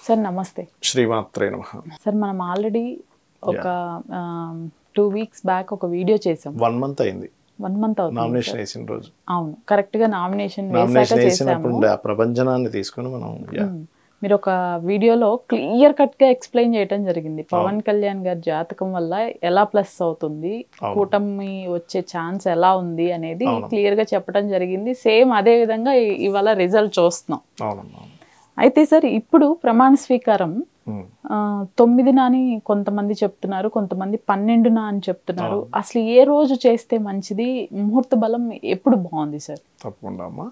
Sir నమస్తే. శ్రీమాత్రే నమః. సార్ మనం ఆల్రెడీ ఒక 2 వీక్స్ బ్యాక్ ఒక వీడియో చేసాం. 1 మంత్ అయింది. 1 మంత్ అవుతుంది నామినేషన్ వేసిన రోజు. అవును, కరెక్ట్ గా నామినేషన్ వేసినప్పుడు ఆ ప్రభంజనాన్ని తీసుకొని మనం మీరు ఒక వీడియోలో క్లియర్ కట్ గా ఎక్స్ప్లెయిన్ చేయడం జరిగింది. పవన్ కళ్యాణ్ గారి జాతకం వల్ల ఎలా ప్లస్ అవుతుంది, కూటమి వచ్చే ఛాన్స్ ఎలా ఉంది అనేది క్లియర్ గా చెప్పడం జరిగింది. సేమ్ అదే విధంగా ఇవాళ రిజల్ట్ చూస్తున్నాం. అయితే సార్ ఇప్పుడు ప్రమాణ స్వీకారం 9న అని కొంతమంది చెప్తున్నారు, కొంతమంది 12న అని చెప్తున్నారు. అసలు ఏ రోజు చేస్తే మంచిది, ముహూర్త బలం ఎప్పుడు బాగుంది సార్? తప్పకుండా అమ్మా.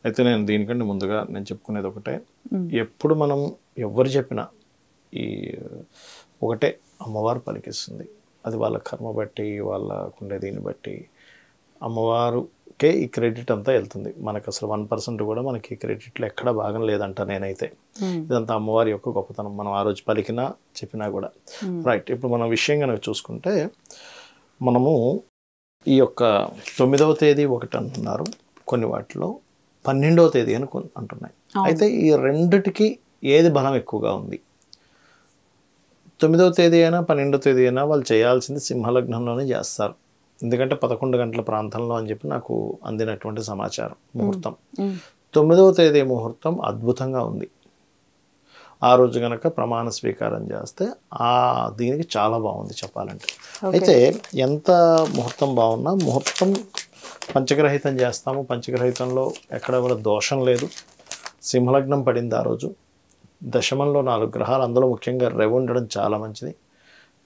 అయితే నేను దీనికంటే ముందుగా నేను చెప్పుకునేది ఒకటే, ఎప్పుడు మనం ఎవరు చెప్పినా ఈ ఒకటే అమ్మవారు పలికిస్తుంది. అది వాళ్ళ కర్మ బట్టి, వాళ్ళకుండే దీన్ని బట్టి అమ్మవారుకే ఈ క్రెడిట్ అంతా వెళ్తుంది. మనకు అసలు 1% కూడా మనకి ఈ క్రెడిట్లో ఎక్కడ భాగం లేదంట నేనైతే. ఇదంతా అమ్మవారి యొక్క గొప్పతనం. మనం ఆ రోజు పలికినా చెప్పినా కూడా. రైట్, ఇప్పుడు మనం విషయం కనుక చూసుకుంటే మనము ఈ యొక్క 9వ తేదీ ఒకటి అంటున్నారు, కొన్ని వాటిలో 12వ తేదీ అని అంటున్నాయి. అయితే ఈ రెండిటికి ఏది బలం ఎక్కువగా ఉంది? 9వ తేదీ అయినా 12వ తేదీ అయినా వాళ్ళు చేయాల్సింది సింహలగ్నంలోనే చేస్తారు. ఎందుకంటే 11 గంటల ప్రాంతంలో అని చెప్పి నాకు అందినటువంటి సమాచారం. ముహూర్తం 9వ తేదీ ముహూర్తం అద్భుతంగా ఉంది. ఆ రోజు కనుక ప్రమాణ స్వీకారం చేస్తే దీనికి చాలా బాగుంది చెప్పాలంటే. అయితే ఎంత ముహూర్తం బాగున్నా, ముహూర్తం పంచగ్రహితం చేస్తాము. పంచగ్రహితంలో ఎక్కడ కూడా దోషం లేదు. సింహలగ్నం పడింది ఆ రోజు. దశమంలో 4 గ్రహాలు, అందులో ముఖ్యంగా రవి ఉండడం చాలా మంచిది.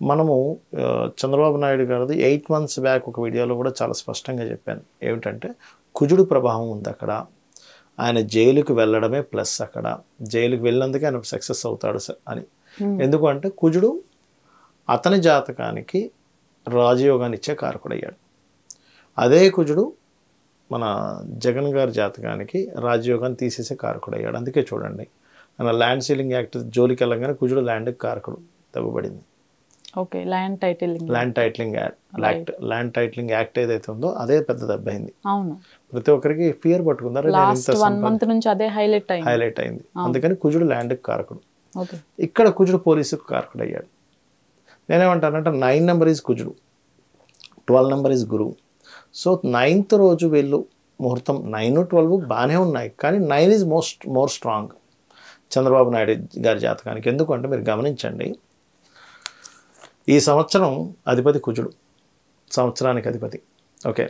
మనము చంద్రబాబు నాయుడు గారిది 8 months బ్యాక్ ఒక వీడియోలో కూడా చాలా స్పష్టంగా చెప్పాను. ఏమిటంటే కుజుడు ప్రభావం ఉంది అక్కడ. ఆయన జైలుకి వెళ్ళడమే ప్లస్. అక్కడ జైలుకి వెళ్ళినందుకే ఆయన సక్సెస్ అవుతాడు అని. ఎందుకంటే కుజుడు అతని జాతకానికి రాజయోగాన్ని ఇచ్చే కారకుడయ్యాడు. అదే కుజుడు మన జగన్ గారి జాతకానికి రాజయోగాన్ని తీసేసే కారకుడయ్యాడు. అందుకే చూడండి, ఆయన ల్యాండ్ సీలింగ్ యాక్ట్ జోలికి వెళ్ళగానే కుజుడు ల్యాండ్కి కారకుడు దెబ్బపడింది. ఓకే, ల్యాండ్ టైటిలింగ్ యాక్ట్ ఏదైతే ఉందో అదే పెద్ద దెబ్బ అయింది. అవును, ప్రతి ఒక్కరికి ఫియర్ పట్టుకున్నారు. హైలైట్ అయింది. అందుకని కుజుడు ల్యాండ్కి కారకుడు. ఇక్కడ కుజుడు పోలీసుకు కారకుడు అయ్యాడు. నేనేమంటానంటే 9 నెంబర్ ఈజ్ కుజుడు, 12 నెంబర్ ఈజ్ గురువు. సో 9th రోజు వీళ్ళు ముహూర్తం 9, 12 బాగానే ఉన్నాయి, కానీ 9 is more strong Chandrababu Naidu గారి జాతకానికి. ఎందుకంటే మీరు గమనించండి, ఈ సంవత్సరం అధిపతి కుజుడు, సంవత్సరానికి అధిపతి. ఓకే,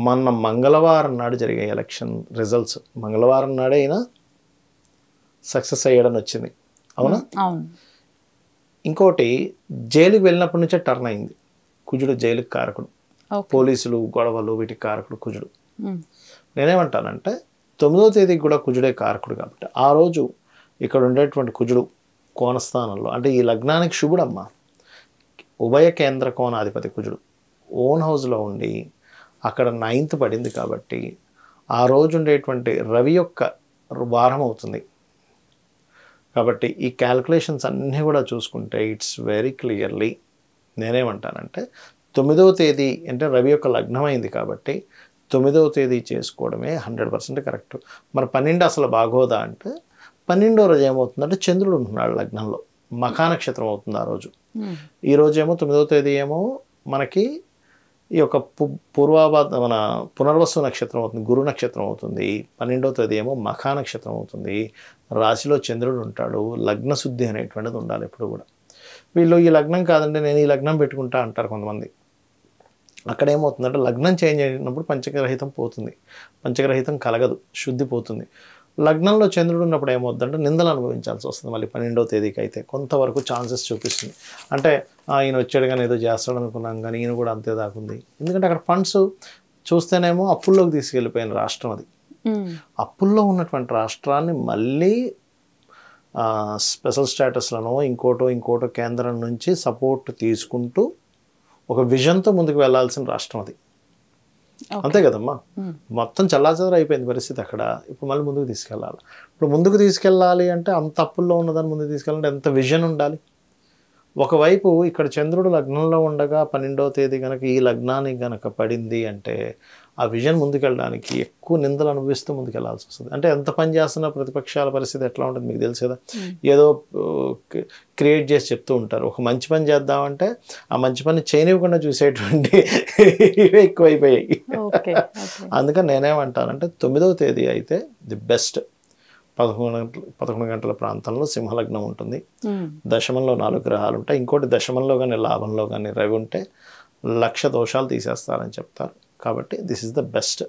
మొన్న మంగళవారం నాడు జరిగే ఎలక్షన్ రిజల్ట్స్ మంగళవారం నాడే అయినా సక్సెస్ అయ్యాడని వచ్చింది. అవునా? ఇంకోటి, జైలుకి వెళ్ళినప్పటి నుంచే టర్న్ అయింది. కుజుడు జైలుకి కారకుడు, పోలీసులు గొడవలు వీటికి కారకుడు కుజుడు. నేనేమంటానంటే 9వ తేదీకి కూడా కుజుడే కారకుడు కాబట్టి ఆ రోజు ఇక్కడ ఉండేటువంటి కుజుడు కోణస్థానంలో, అంటే ఈ లగ్నానికి శుభుడమ్మా, ఉభయ కేంద్ర కోణాధిపతి కుజుడు ఓన్ హౌస్లో ఉండి అక్కడ 9th పడింది కాబట్టి ఆ రోజు ఉండేటువంటి రవి యొక్క వారం అవుతుంది. కాబట్టి ఈ క్యాల్కులేషన్స్ అన్నీ కూడా చూసుకుంటే ఇట్స్ వెరీ క్లియర్లీ నేనేమంటానంటే 9వ తేదీ అంటే రవి యొక్క లగ్నం అయింది కాబట్టి 9వ తేదీ చేసుకోవడమే 100% కరెక్ట్. మరి 12 అసలు బాగోదా అంటే 12వ రోజు ఏమవుతుందంటే చంద్రుడు ఉంటున్నాడు లగ్నంలో, మఖా నక్షత్రం అవుతుంది ఆ రోజు. ఈ రోజు ఏమో 9వ తేదీ ఏమో మనకి ఈ యొక్క మన పునర్వసు నక్షత్రం అవుతుంది, గురు నక్షత్రం అవుతుంది. 12వ తేదీ ఏమో మఖా నక్షత్రం అవుతుంది. రాశిలో చంద్రుడు ఉంటాడు. లగ్న శుద్ధి అనేటువంటిది ఉండాలి ఎప్పుడు కూడా. వీళ్ళు ఈ లగ్నం కాదండి నేను ఈ లగ్నం పెట్టుకుంటా అంటారు కొంతమంది. అక్కడ ఏమవుతుందంటే లగ్నం చేంజ్ అయినప్పుడు పంచగ్రహితం పోతుంది, పంచగ్రహితం కలగదు, శుద్ధి పోతుంది. లగ్నంలో చంద్రుడు ఉన్నప్పుడు ఏమవుతుందంటే నిందలు అనుభవించాల్సి వస్తుంది. మళ్ళీ 12వ తేదీకి అయితే కొంతవరకు ఛాన్సెస్ చూపిస్తుంది. అంటే ఈయన వచ్చాడు కానీ ఏదో చేస్తాడు అనుకున్నాం, కానీ ఈయన కూడా అంతే దాకుంది. ఎందుకంటే అక్కడ ఫండ్స్ చూస్తేనేమో అప్పుల్లోకి తీసుకెళ్ళిపోయిన రాష్ట్రం అది. అప్పుల్లో ఉన్నటువంటి రాష్ట్రాన్ని మళ్ళీ స్పెషల్ స్టేటస్లను ఇంకోటో కేంద్రం నుంచి సపోర్ట్ తీసుకుంటూ ఒక విజన్తో ముందుకు వెళ్లాల్సిన రాష్ట్రం అది. అంతే కదమ్మా. మొత్తం చల్లాచెదరు అయిపోయింది పరిస్థితి అక్కడ. ఇప్పుడు మళ్ళీ ముందుకు తీసుకెళ్ళాలి. ఇప్పుడు ముందుకు తీసుకెళ్ళాలి అంటే అంత అప్పుల్లో ఉన్నదాన్ని ముందుకు తీసుకెళ్ళాలంటే ఎంత విజన్ ఉండాలి. ఒకవైపు ఇక్కడ చంద్రుడు లగ్నంలో ఉండగా 12వ తేదీ కనుక ఈ లగ్నానికి కనుక పడింది అంటే ఆ విజన్ ముందుకెళ్ళడానికి ఎక్కువ నిందలు అనుభవిస్తూ ముందుకెళ్లాల్సి వస్తుంది. అంటే ఎంత పని చేస్తున్నా ప్రతిపక్షాల పరిస్థితి ఎట్లా ఉంటుంది మీకు తెలుసు కదా. ఏదో క్రియేట్ చేసి చెప్తూ ఉంటారు. ఒక మంచి పని చేద్దామంటే ఆ మంచి పని చేయనివ్వకుండా చూసేటువంటి ఎక్కువైపోయాయి. అందుకని నేనేమంటానంటే 9వ తేదీ అయితే ది బెస్ట్. 11 గంటల ప్రాంతంలో సింహలగ్నం ఉంటుంది. దశమంలో 4 గ్రహాలు ఉంటాయి. ఇంకోటి దశమంలో కానీ లాభంలో కానీ రవి ఉంటే 1,00,000 దోషాలు తీసేస్తారని చెప్తారు. కాబట్టి దిస్ ఇస్ ద బెస్ట్.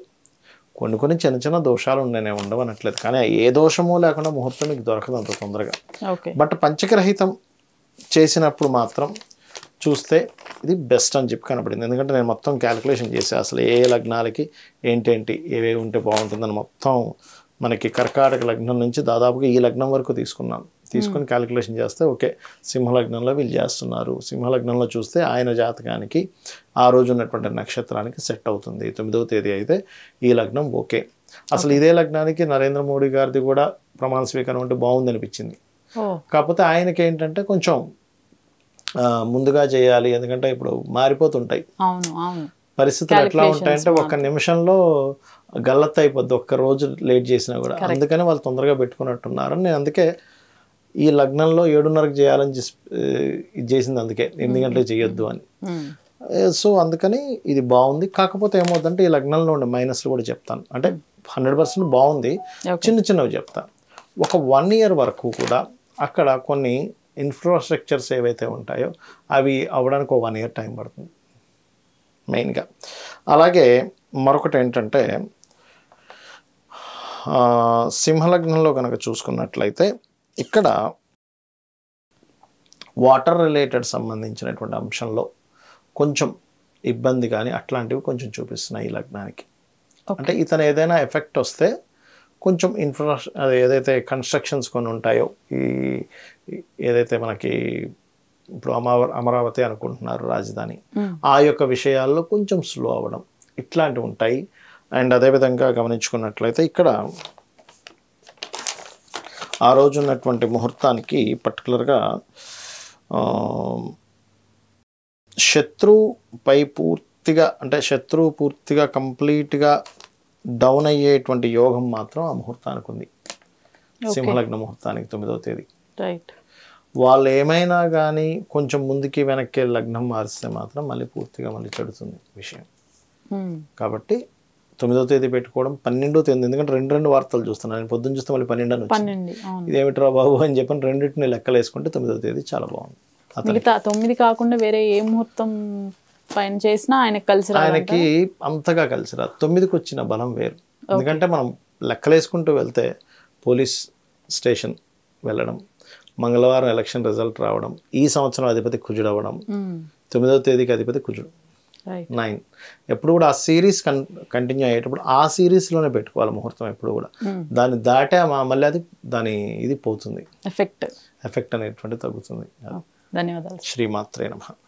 కొన్ని చిన్న చిన్న దోషాలు ఉండవనట్లేదు, కానీ ఏ దోషమూ లేకుండా ముహూర్తం మీకు దొరకదు అంత తొందరగా. బట్ పంచగ్రహితం చేసినప్పుడు మాత్రం చూస్తే ఇది బెస్ట్ అని చెప్పి కనపడింది. ఎందుకంటే నేను మొత్తం క్యాలిక్యులేషన్ చేసి అసలు ఏ లగ్నాలకి ఏంటేంటి ఏవేవి ఉంటే బాగుంటుందని మొత్తం మనకి కర్కాటక లగ్నం నుంచి దాదాపుగా ఈ లగ్నం వరకు తీసుకొని క్యాలిక్యులేషన్ చేస్తే ఓకే సింహలగ్నంలో వీళ్ళు చేస్తున్నారు. సింహలగ్నంలో చూస్తే ఆయన జాతకానికి ఆ రోజు ఉన్నటువంటి నక్షత్రానికి సెట్ అవుతుంది. 9వ తేదీ అయితే ఈ లగ్నం ఓకే. అసలు ఇదే లగ్నానికి నరేంద్ర మోడీ గారిది కూడా ప్రమాణ స్వీకారం అంటే బాగుంది అనిపించింది. కాకపోతే ఆయనకి ఏంటంటే కొంచెం ముందుగా చేయాలి, ఎందుకంటే ఇప్పుడు మారిపోతుంటాయి పరిస్థితులు. ఎట్లా ఉంటాయంటే ఒక్క నిమిషంలో గల్లత్ అయిపోద్ది ఒక్క రోజు లేట్ చేసినా కూడా. అందుకని వాళ్ళు తొందరగా పెట్టుకున్నట్టున్నారు. నేను అందుకే ఈ లగ్నంలో 7:30కి చేయాలని ఇది చేసింది, అందుకే 8 గంటలకు చేయొద్దు అని. సో అందుకని ఇది బాగుంది. కాకపోతే ఏమవుతుందంటే ఈ లగ్నంలో ఉండే మైనస్లు కూడా చెప్తాను. అంటే 100% బాగుంది, చిన్నవి చెప్తాను. ఒక 1 ఇయర్ వరకు కూడా అక్కడ కొన్ని ఇన్ఫ్రాస్ట్రక్చర్స్ ఏవైతే ఉంటాయో అవి అవ్వడానికి ఒక 1 ఇయర్ టైం పడుతుంది మెయిన్గా. అలాగే మరొకటి ఏంటంటే సింహలగ్నంలో కనుక చూసుకున్నట్లయితే ఇక్కడ వాటర్ రిలేటెడ్ సంబంధించినటువంటి అంశంలో కొంచెం ఇబ్బంది కానీ అట్లాంటివి కొంచెం చూపిస్తున్నాయి ఈ లగ్నానికి. అంటే ఇతను ఏదైనా ఎఫెక్ట్ వస్తే కొంచెం ఏదైతే కన్స్ట్రక్షన్స్ కొన్ని ఉంటాయో, ఈ ఏదైతే మనకి ఇప్పుడు అమరావతి అనుకుంటున్నారు రాజధాని, ఆ యొక్క విషయాల్లో కొంచెం స్లో అవ్వడం ఇట్లాంటివి ఉంటాయి. అండ్ అదేవిధంగా గమనించుకున్నట్లయితే ఇక్కడ ఆ రోజు ఉన్నటువంటి ముహూర్తానికి పర్టికులర్గా శత్రువుపై పూర్తిగా అంటే శత్రువు పూర్తిగా కంప్లీట్గా డౌన్ అయ్యేటువంటి యోగం మాత్రం ఆ ముహూర్తానికి ఉంది. సింహలగ్న ముహూర్తానికి 9వ తేదీ. వాళ్ళు ఏమైనా కానీ కొంచెం ముందుకి వెనక్కి లగ్నం మారిస్తే మాత్రం మళ్ళీ పూర్తిగా చెడుతుంది విషయం. కాబట్టి 9వ తేదీ పెట్టుకోవడం, 12వ తేదీ, ఎందుకంటే రెండు వార్తలు చూస్తున్నాను నేను. పొద్దున్న చూస్తే మళ్ళీ 12 అని వచ్చింది. ఇదేమిట్రా బాబు అని చెప్పని రెండింటిని లెక్కలు వేసుకుంటే 9వ తేదీ చాలా బాగుంది. 9 కాకుండా వేరే ఏ ముహూర్తం పైన చేసినా ఆయనకి అంతగా కలిసి రాదు. 9కి వచ్చిన బలం వేరు. ఎందుకంటే మనం లెక్కలేసుకుంటూ వెళ్తే పోలీస్ స్టేషన్ వెళ్ళడం, మంగళవారం ఎలక్షన్ రిజల్ట్ రావడం, ఈ సంవత్సరం అధిపతి కుజుడు అవ్వడం, 9వ తేదీకి అధిపతి కుజుడు 9. ఎప్పుడు కూడా ఆ సిరీస్ కంటిన్యూ అయ్యేటప్పుడు ఆ సిరీస్లోనే పెట్టుకోవాలి ముహూర్తం ఎప్పుడు కూడా. దాన్ని దాటే మళ్ళీ అది దాని ఇది పోతుంది, ఎఫెక్ట్ అనేటువంటి తగ్గుతుంది. ధన్యవాదాలు. శ్రీమాత్రే నమః.